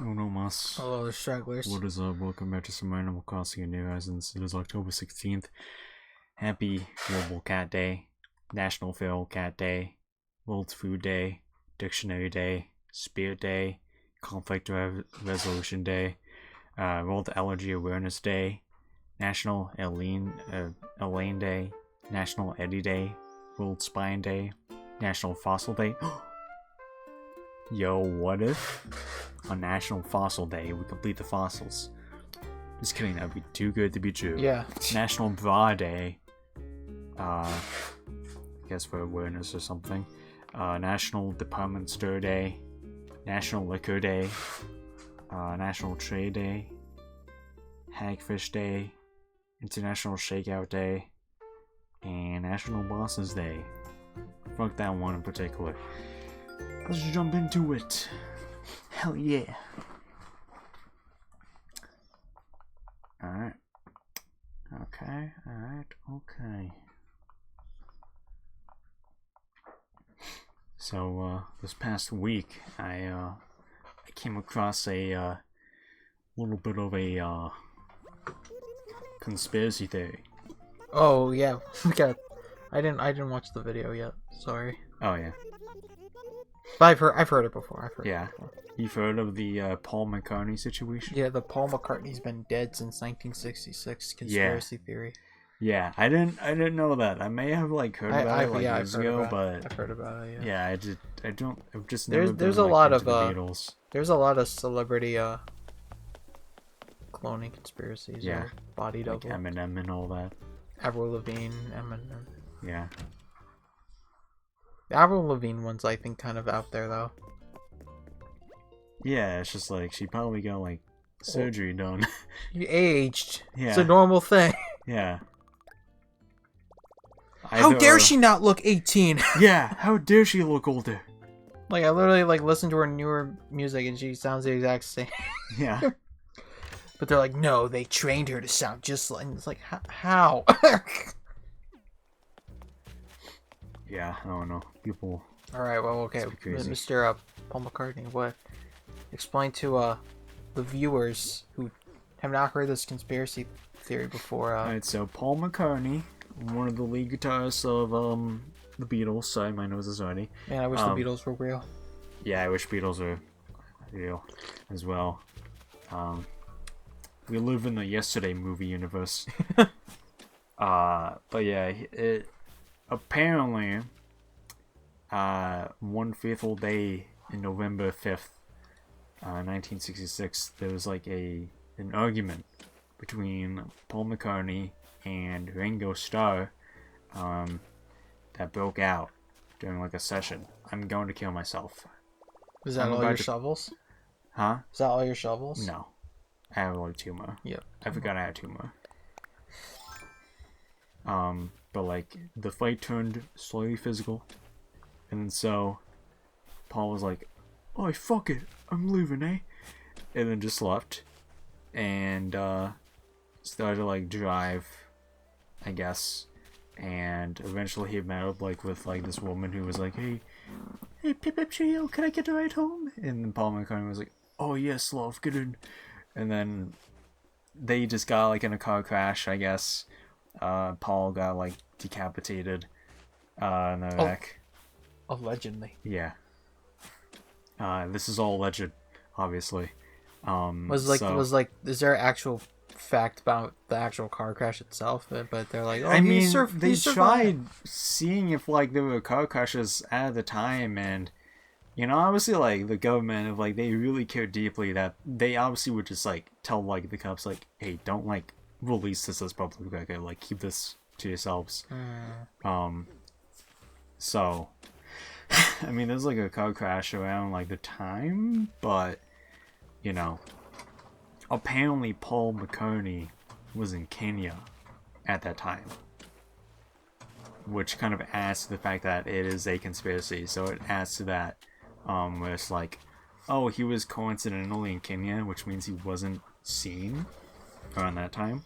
Uno mas. Hello, the stragglers. What is up? Welcome back to some Animal Crossing in New Horizons. It is October 16th. Happy Global Cat Day, National Feral Cat Day, World Food Day, Dictionary Day, Spirit Day, Conflict Resolution Day, World Allergy Awareness Day, National Elaine Day, National Eddie Day, World Spine Day, National Fossil Day. Yo, what if on National Fossil Day we complete the fossils? Just kidding, that would be too good to be true. Yeah. National Bra Day. I guess for awareness or something. National Department Store Day. National Liquor Day. National Trade Day. Hagfish Day. International Shakeout Day. And National Bosses Day. Fuck that one in particular. Let's jump into it. Hell yeah. Alright. Okay. So, this past week, I came across a little bit of a conspiracy theory. Oh yeah. Okay. I didn't watch the video yet. Sorry. Oh yeah. But I've heard it before. You've heard of the Paul McCartney situation? Yeah, the Paul McCartney's been dead since 1966 conspiracy theory. Yeah, I didn't know that. I may have heard about it years ago, but I've heard about it. Yeah, I've just never There's been, a lot into of the Beatles. There's a lot of celebrity cloning conspiracies. Yeah, or body double. Like Eminem and all that. Avril Lavigne, Eminem. Yeah. The Avril Lavigne one's I think kind of out there though. Yeah, it's just she probably got surgery done. You aged. Yeah. It's a normal thing. Yeah. How dare she not look 18? Yeah, how dare she look older? I literally listen to her newer music and she sounds the exact same. Yeah. But they're like, no, they trained her to sound just like. And it's like, how? Yeah, I don't know. People. All right, well, okay, Mr. Paul McCartney, what? Explain to the viewers who have not heard this conspiracy theory before. Alright, so Paul McCartney, one of the lead guitarists of the Beatles. Sorry, my nose is already. Man, I wish the Beatles were real. Yeah, I wish Beatles were real as well. We live in the Yesterday movie universe. But yeah, apparently, one fateful day in November 5th, 1966, there was an argument between Paul McCartney and Ringo Starr that broke out during a session. I'm going to kill myself. Is that all your shovels? Huh? Is that all your shovels? No. I have two more. Yep. I forgot I had two more. But the fight turned slightly physical. And so Paul was like, "Oh, fuck it. I'm leaving, eh?" And then just left. And started to drive, I guess. And eventually he met up with this woman who was like, hey Pip Pip Trio, can I get a ride home? And then Paul McCartney was like, "Oh yes, love, get in." And then they just got in a car crash, I guess. Paul got decapitated in the back. Allegedly. Yeah. This is all alleged, obviously. Is there actual fact about the actual car crash itself? But they're like, oh, I mean, they survived. tried seeing if there were car crashes at the time, and obviously the government, if they really cared deeply, that they obviously would just tell the cops hey, don't release this as public record, keep this to yourselves. So I mean, there's a car crash around the time, but apparently Paul McCartney was in Kenya at that time, which kind of adds to the fact that it is a conspiracy. So it adds to that, where it's oh, he was coincidentally in Kenya, which means he wasn't seen around that time.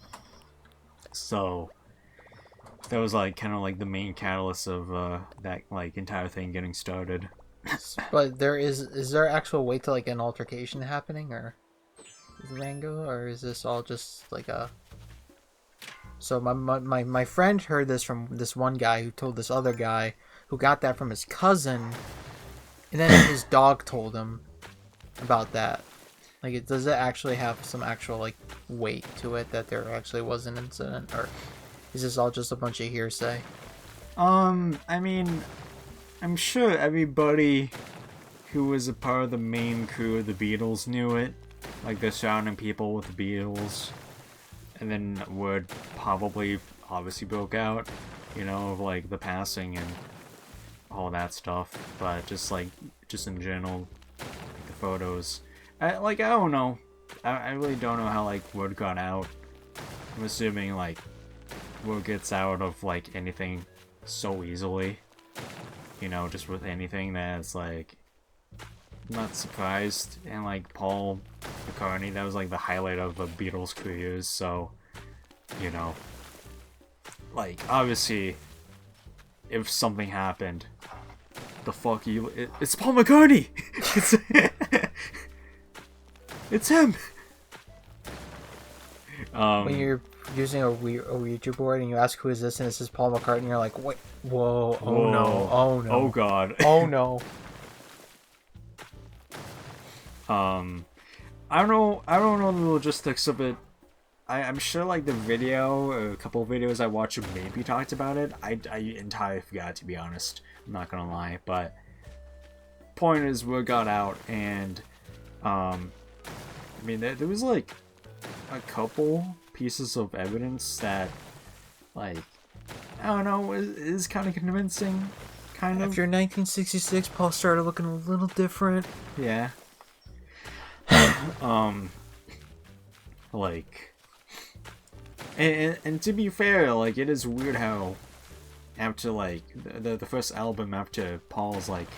So that was kind of the main catalyst of that entire thing getting started. But is there actual way to like an altercation happening, or is Rango, or is this all just like a? So my friend heard this from this one guy who told this other guy who got that from his cousin, and then his dog told him about that. Like, does it actually have some actual like weight to it that there actually was an incident, or is this all just a bunch of hearsay? I mean, I'm sure everybody who was a part of the main crew of the Beatles knew it. Like, the surrounding people with the Beatles. And then word probably obviously broke out, you know, of like the passing and all that stuff. But just in general, like, the photos. I don't know. I really don't know how like word got out. I'm assuming like word gets out of like anything so easily. You know, just with anything that's like, I'm not surprised. And like Paul McCartney, that was like the highlight of the Beatles' careers, so, you know, like, obviously, if something happened, the fuck it's Paul McCartney! It's him! When you're using a Ouija board and you ask who is this and this is Paul McCartney, you're like, wait, whoa, oh no, oh no. Oh god. Oh no. I don't know the logistics of it. I'm sure like the video, or a couple of videos I watched maybe talked about it. I entirely forgot, to be honest. I'm not gonna lie, but point is, word got out, and I mean there was like a couple pieces of evidence that, like, I don't know, is kind of convincing, kind of. After 1966, Paul started looking a little different. Yeah. Like, and to be fair, like, it is weird how after like the first album after Paul's like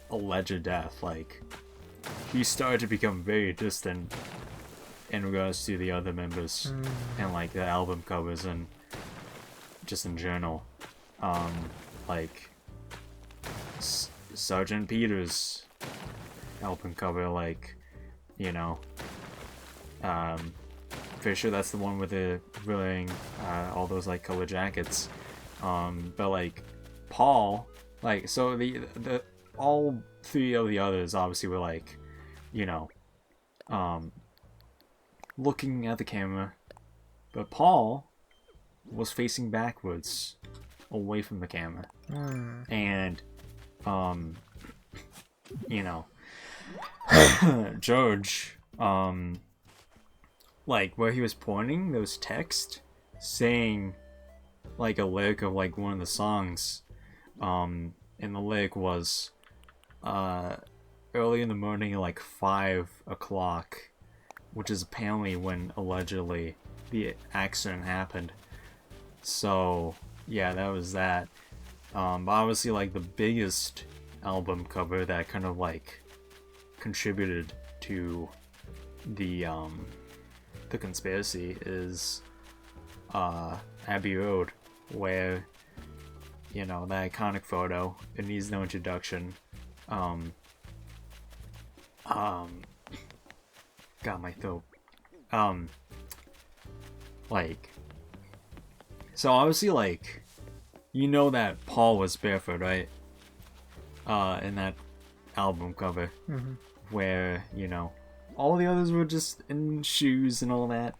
alleged death, like, he started to become very distant in regards to the other members and like the album covers and just in general. Like Sgt. Peter's album cover, like, you know, pretty sure that's the one with the wearing all those like color jackets. But like Paul, like, so the all three of the others obviously were like, you know, looking at the camera, but Paul was facing backwards away from the camera. And you know, George, like, where he was pointing, there was text saying like a lyric of like one of the songs, and the lyric was early in the morning at like 5 o'clock, which is apparently when allegedly the accident happened. So yeah, that was that. But obviously, like, the biggest album cover that kind of like contributed to the conspiracy is Abbey Road, where, you know, that iconic photo, it needs no introduction. Got my throat. Like, so obviously, like, you know that Paul was barefoot, right? In that album cover, where, you know, all the others were just in shoes and all that,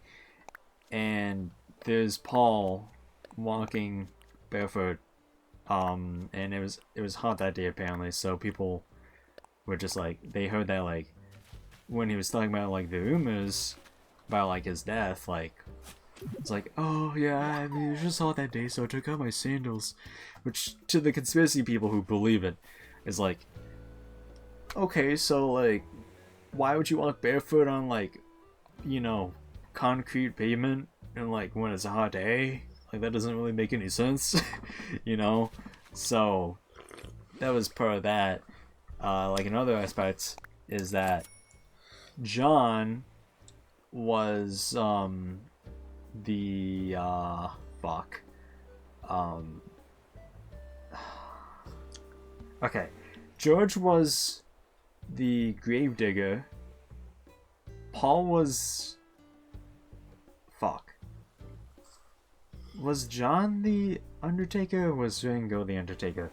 and there's Paul walking barefoot, and it was hot that day apparently, so people were just like, they heard that, like, when he was talking about like the rumors about like his death, like, it's like, oh yeah, I mean, it was just hot that day, so I took out my sandals, which to the conspiracy people who believe it is like, okay, so like, why would you walk barefoot on, like, you know, concrete pavement and like when it's a hot day? Like, that doesn't really make any sense. You know? So that was part of that. Like, another aspect is that John was the okay, George was the gravedigger. Paul was... Fuck. Was John the Undertaker or was Ringo the Undertaker?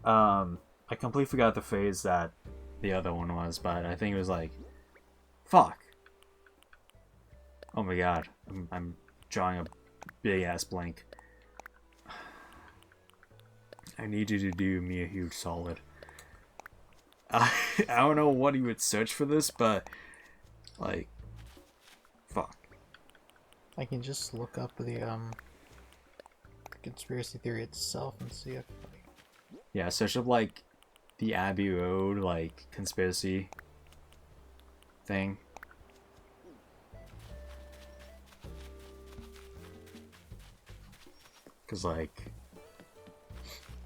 I completely forgot the phrase that the other one was, but I think it was like... Fuck. Oh my god. I'm drawing a big ass blank. I need you to do me a huge solid. I don't know what he would search for this, but like, fuck. I can just look up the conspiracy theory itself and see if. Yeah, search up like the Abbey Road like conspiracy thing. Cause like.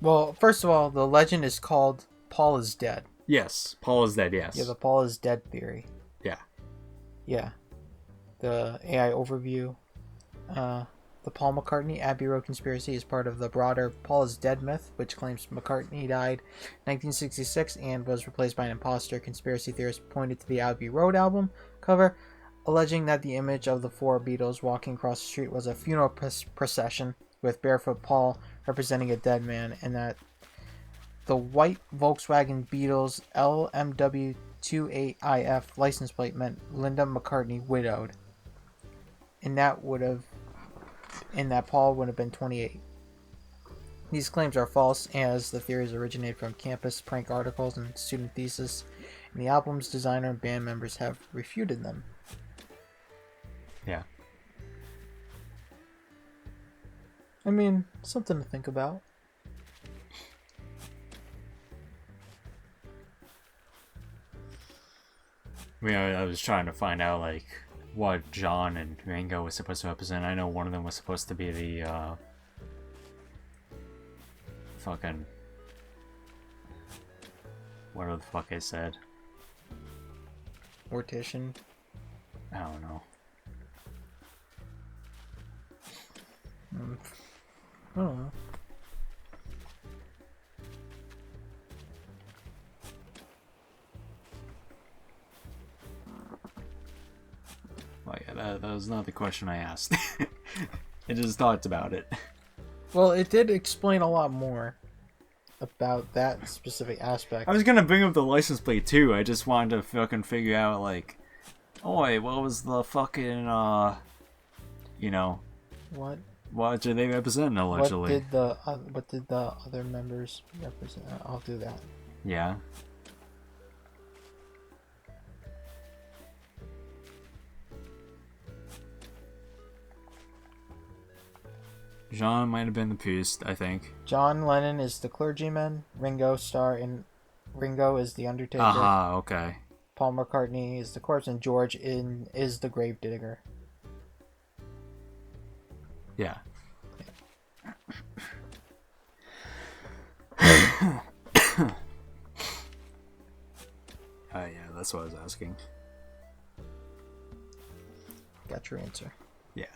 Well, first of all, the legend is called Paul is dead. Yes, Paul is dead. Yes. Yeah, the Paul is dead theory. Yeah. Yeah. The AI overview. The Paul McCartney Abbey Road conspiracy is part of the broader Paul is dead myth, which claims McCartney died in 1966 and was replaced by an imposter. Conspiracy theorists pointed to the Abbey Road album cover, alleging that the image of the four Beatles walking across the street was a funeral procession with barefoot Paul representing a dead man, and that the white Volkswagen Beatles LMW28IF license plate meant Linda McCartney widowed, and that Paul would have been 28. These claims are false, as the theories originate from campus prank articles and student theses, and the album's designer and band members have refuted them. Yeah. I mean, something to think about. I mean, I was trying to find out like what John and Ringo was supposed to represent. I know one of them was supposed to be the fucking whatever the fuck I said. Mortician. I don't know. I don't know. Well, yeah, that was not the question I asked. I just thought about it. Well, it did explain a lot more about that specific aspect. I was gonna bring up the license plate too. I just wanted to fucking figure out like, oh wait, what was the fucking you know, what did they represent allegedly? What did the other members represent? I'll do that. Yeah. John might have been the priest, I think. John Lennon is the clergyman. Ringo Starr and Ringo is the Undertaker. Aha, okay. Paul McCartney is the corpse, and George is the gravedigger. Yeah. Yeah, that's what I was asking. Got your answer. Yeah.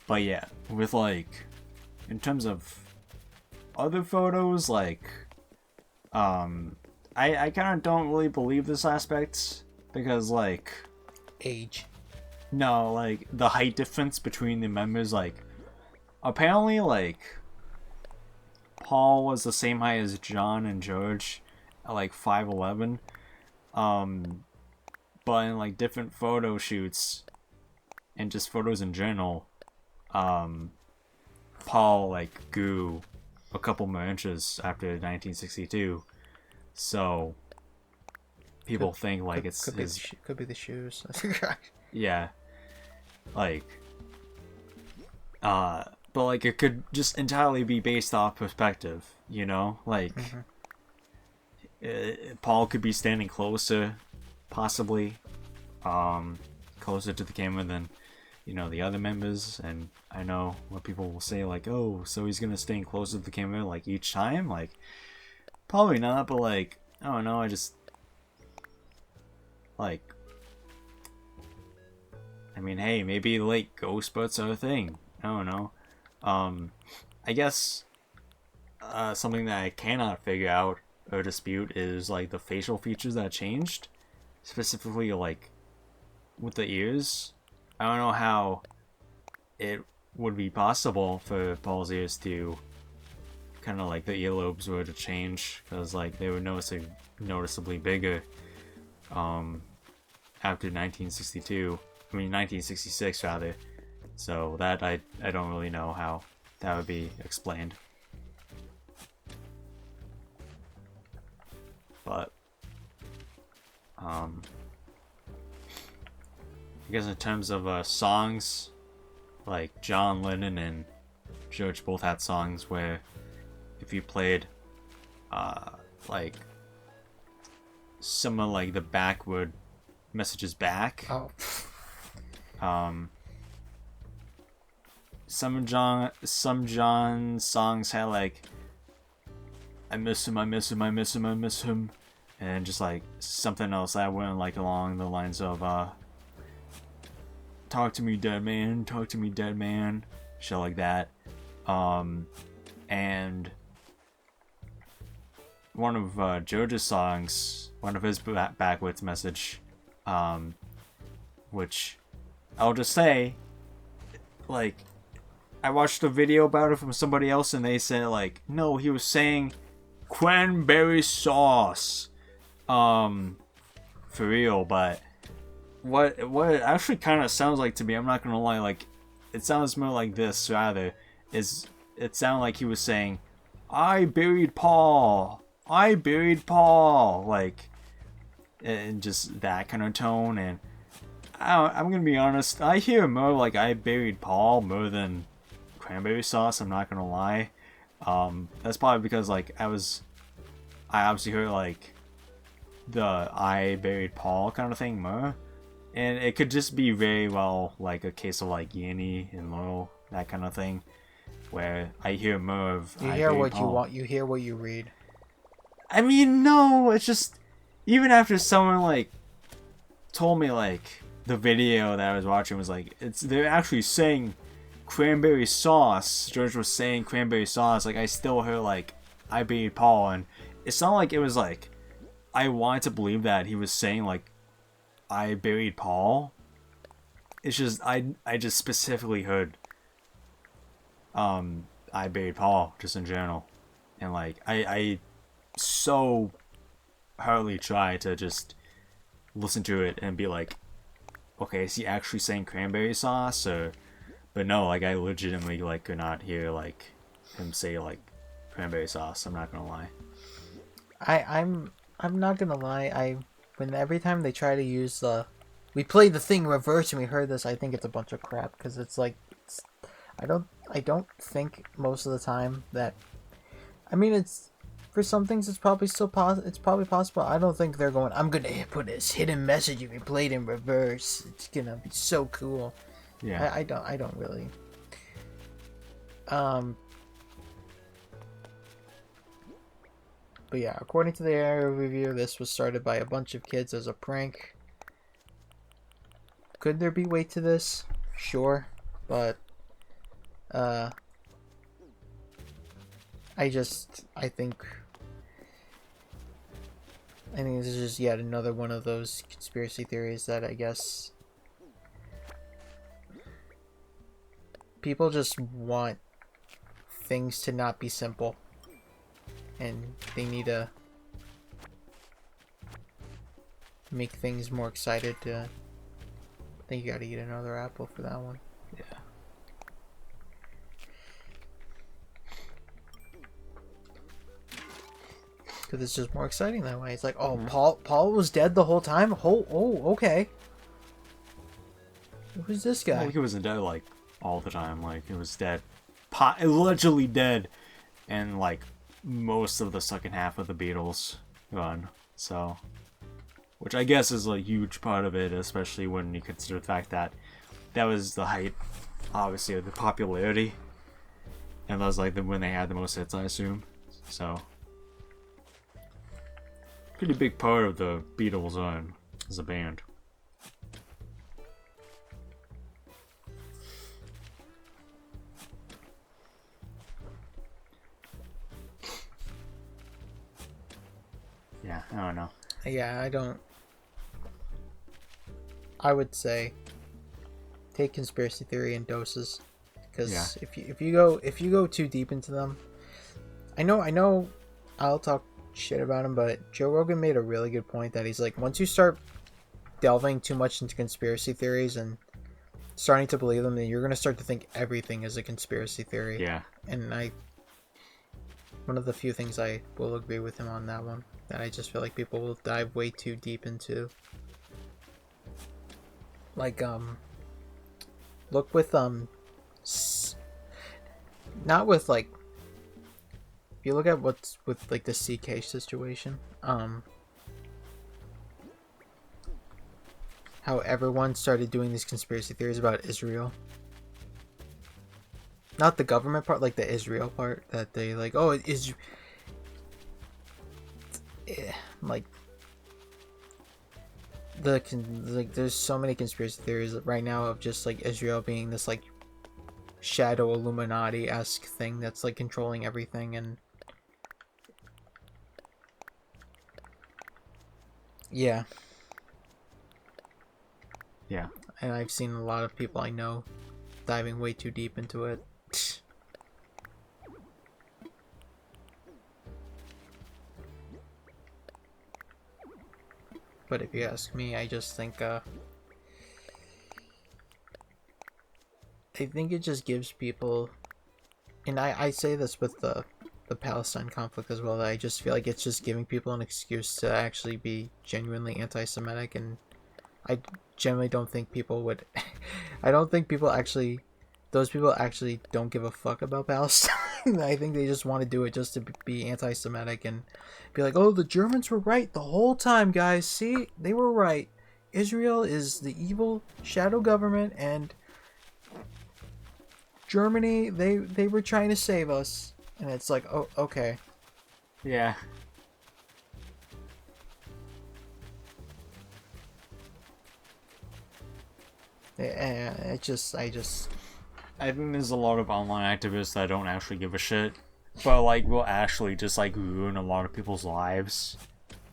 But yeah, with like, in terms of other photos, like, I kind of don't really believe this aspect because like, Age. no, like the height difference between the members, like, apparently like, Paul was the same height as John and George at like 5'11", but in like different photo shoots and just photos in general, Paul like grew a couple more inches after 1962, so people think like could be the shoes. Yeah, like but like it could just entirely be based off perspective, you know, like Paul could be standing closer, possibly closer to the camera than, you know, the other members, and I know what people will say, like, oh, so he's gonna stand closer to the camera like each time, like, probably not, but like, I don't know, I just like, I mean, hey, maybe like ghost boats are a thing. I don't know. I guess something that I cannot figure out or dispute is like the facial features that changed, specifically like with the ears. I don't know how it would be possible for Paul's ears to kind of like the earlobes were to change, because like they were noticeably bigger after 1962. I mean 1966 rather. So that I don't really know how that would be explained. But I guess in terms of songs, like John Lennon and George both had songs where if you played like some of like the backward messages back. Oh. Some John songs had like I miss him, I miss him, I miss him, I miss him, and just like something else that went like along the lines of talk to me dead man, talk to me dead man, shit like that. And one of George's songs, one of his backwards message, which I'll just say, like, I watched a video about it from somebody else and they said like, no, he was saying cranberry sauce, for real. But what it actually kind of sounds like to me, I'm not gonna lie, like it sounds more like this rather, is it sounded like he was saying I buried Paul, like, and just that kind of tone. And I'm gonna be honest, I hear more like I buried Paul more than cranberry sauce, I'm not gonna lie. That's probably because like I obviously heard like the I buried Paul kind of thing more, and it could just be very well like a case of like Yanny and Lowell, that kind of thing, where I hear more of You I hear buried what Paul. you want. You hear what you read. I mean, no, it's just even after someone like told me like the video that I was watching was like they're actually saying cranberry sauce. George was saying cranberry sauce. Like I still heard like I buried Paul, and it's not like it was like I wanted to believe that he was saying like I buried Paul. It's just I just specifically heard I buried Paul just in general, and like I so hardly try to just listen to it and be like, okay, is he actually saying cranberry sauce? Or but no, like I legitimately like could not hear like him say like cranberry sauce. I'm not gonna lie. I'm not gonna lie. When every time they try to use we played the thing reverse and we heard this, I think it's a bunch of crap, because it's like I don't think most of the time that, I mean, it's for some things it's probably it's probably possible. I don't think they're going, I'm gonna put this hidden message if you played in reverse. It's gonna be so cool. Yeah. I don't really. But yeah, according to the area review, this was started by a bunch of kids as a prank. Could there be weight to this? Sure, but I think this is just yet another one of those conspiracy theories that I guess people just want things to not be simple, and they need to make things more excited. I think you gotta eat another apple for that one. Yeah. Because it's just more exciting that way. It's like, oh, Paul was dead the whole time? Okay. Who's this guy? Well, he wasn't dead like all the time. Like he was dead, allegedly dead, and like most of the second half of the Beatles run. So, which I guess is a huge part of it, especially when you consider the fact that that was the height, obviously, of the popularity, and that was like when they had the most hits, I assume. So, pretty big part of the Beatles run as a band. Yeah, I don't know. Yeah, I don't. I would say take conspiracy theory in doses, because Yeah. if you go too deep into them, I know, I'll talk shit about him, but Joe Rogan made a really good point that he's like, once you start delving too much into conspiracy theories and starting to believe them, then you're gonna start to think everything is a conspiracy theory. Yeah. And one of the few things I will agree with him on that one, that I just feel like people will dive way too deep into. Like look with not with like, if you look at what's with like the CK situation, how everyone started doing these conspiracy theories about Israel. Not the government part, like the Israel part, that they like, oh, it is like like there's so many conspiracy theories right now of just like Israel being this like shadow Illuminati-esque thing that's like controlling everything. And yeah, and I've seen a lot of people I know diving way too deep into it. But if you ask me, I just think I think it just gives people, and I say this with the Palestine conflict as well, that I just feel like it's just giving people an excuse to actually be genuinely anti-Semitic. And I generally don't think people would I don't think people actually, those people actually don't give a fuck about Palestine. I think they just want to do it just to be anti-Semitic and be like, oh, the Germans were right the whole time, guys. See, they were right. Israel is the evil shadow government, and Germany, they were trying to save us. And it's like, oh, okay. Yeah. I just I think there's a lot of online activists that don't actually give a shit, but like will actually just like ruin a lot of people's lives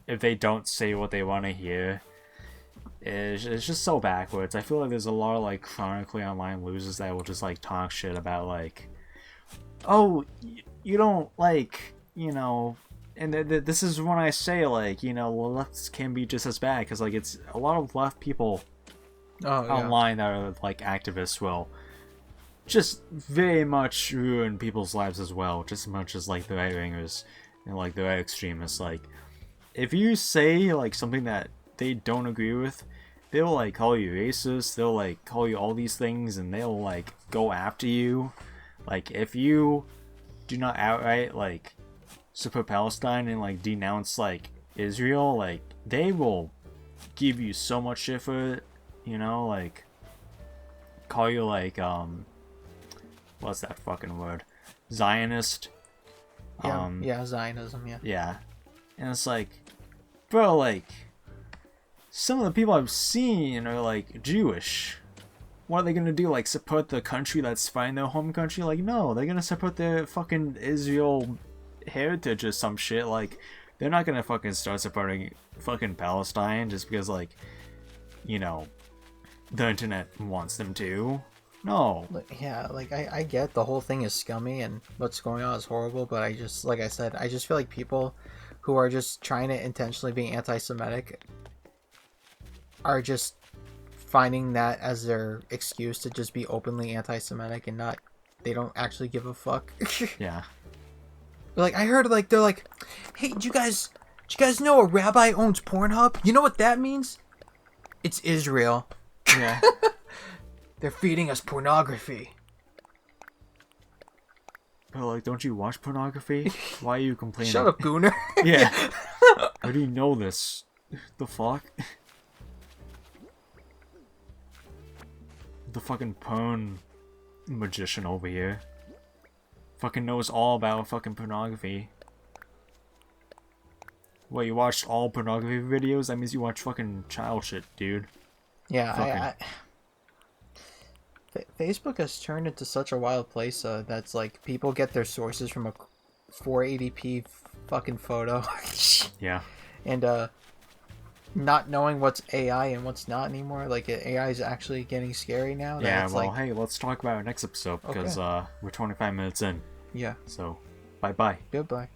if they don't say what they want to hear. It's just so backwards. I feel like there's a lot of like chronically online losers that will just like talk shit about like, oh, you don't like, you know, and this is when I say like, you know, well, lefts can be just as bad, because like it's a lot of left people online that are like activists will just very much ruin people's lives as well, just as much as like the right wingers and like the right extremists. Like, if you say like something that they don't agree with, they'll like call you racist, they'll like call you all these things, and they'll like go after you. Like, if you do not outright like support Palestine and like denounce like Israel, like they will give you so much shit for it, you know, like call you like what's that fucking word? Zionist. Yeah, Zionism, yeah. Yeah. And it's like, bro, like, some of the people I've seen are like Jewish. What are they gonna do? Like, support the country that's fighting their home country? Like, no, they're gonna support their fucking Israel heritage or some shit. Like, they're not gonna fucking start supporting fucking Palestine just because, like, you know, the internet wants them to. No. Yeah, like I get the whole thing is scummy and what's going on is horrible, but I just, like I said, I just feel like people who are just trying to intentionally be anti-Semitic are just finding that as their excuse to just be openly anti-Semitic and not, they don't actually give a fuck. Yeah. Like, I heard, like, they're like, hey, do you guys know a rabbi owns Pornhub? You know what that means? It's Israel. Yeah. They're feeding us pornography. But like, don't you watch pornography? Why are you complaining? Shut up, Gooner. Yeah. How do you know this? The fuck? The fucking porn magician over here. Fucking knows all about fucking pornography. What, you watched all pornography videos? That means you watch fucking child shit, dude. Yeah, Facebook has turned into such a wild place that's like people get their sources from a 480p fucking photo. Yeah. and not knowing what's AI and what's not anymore. Like AI is actually getting scary now. Yeah, It's well, like, hey, let's talk about our next episode because Okay. we're 25 minutes in. Yeah. So, bye bye. Goodbye.